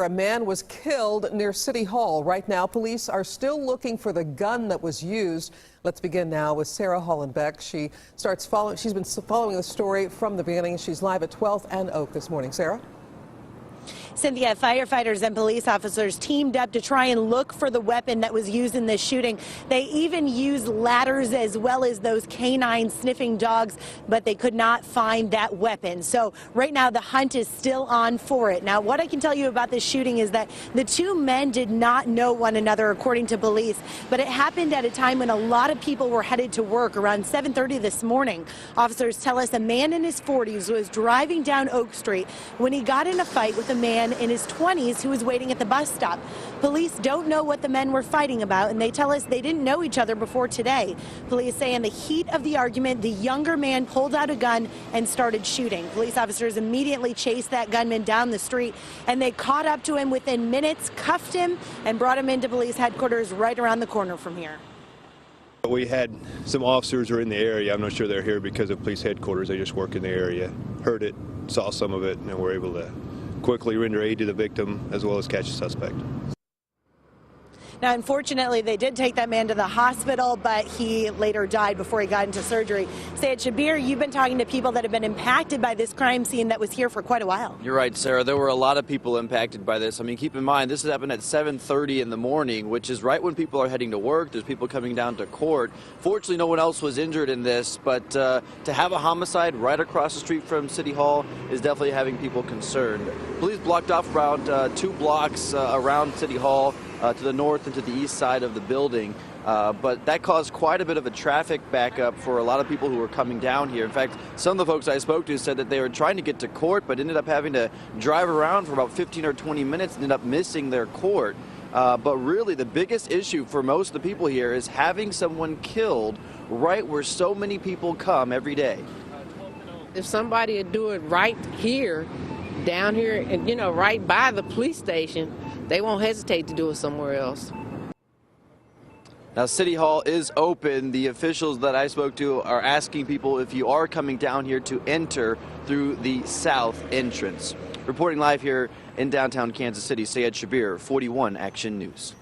A man was killed near City Hall. Right now, police are still looking for the gun that was used. Let's begin now with Sarah Hollenbeck. She's been following the story from the beginning. She's live at 12th and Oak this morning. Sarah? Cynthia, firefighters and police officers teamed up to try and look for the weapon that was used in this shooting. They even used ladders as well as those canine sniffing dogs, but they could not find that weapon. So right now the hunt is still on for it. Now, what I can tell you about this shooting is that the two men did not know one another, according to police, but it happened at a time when a lot of people were headed to work around 7:30 this morning. Officers tell us a man in his 40s was driving down Oak Street when he got in a fight with a man in his 20s who was waiting at the bus stop. Police don't know what the men were fighting about, and they tell us they didn't know each other before today. Police say in the heat of the argument, the younger man pulled out a gun and started shooting. Police officers immediately chased that gunman down the street, and they caught up to him within minutes, cuffed him, and brought him into police headquarters right around the corner from here. We had some officers who are in the area. I'm not sure they're here because of police headquarters. They just work in the area. Heard it, saw some of it, and were able to quickly render aid to the victim as well as catch the suspect. Now, unfortunately, they did take that man to the hospital, but he later died before he got into surgery. KSHB, you've been talking to people that have been impacted by this crime scene that was here for quite a while. You're right, Sarah. There were a lot of people impacted by this. I mean, keep in mind, this happened at 7:30 in the morning, which is right when people are heading to work. There's people coming down to court. Fortunately, no one else was injured in this, but to have a homicide right across the street from City Hall is definitely having people concerned. Police blocked off around 2 blocks around City Hall to the north and to the east side of the building. But that caused quite a bit of a traffic backup for a lot of people who were coming down here. In fact, some of the folks I spoke to said that they were trying to get to court but ended up having to drive around for about 15 or 20 minutes and ended up missing their court. But really, the biggest issue for most of the people here is having someone killed right where so many people come every day. If somebody would do it right here, down here, and right by the police station, they won't hesitate to do it somewhere else. Now, City Hall is open. The officials that I spoke to are asking people if you are coming down here to enter through the south entrance. Reporting live here in downtown Kansas City, KSHB 41 Action News.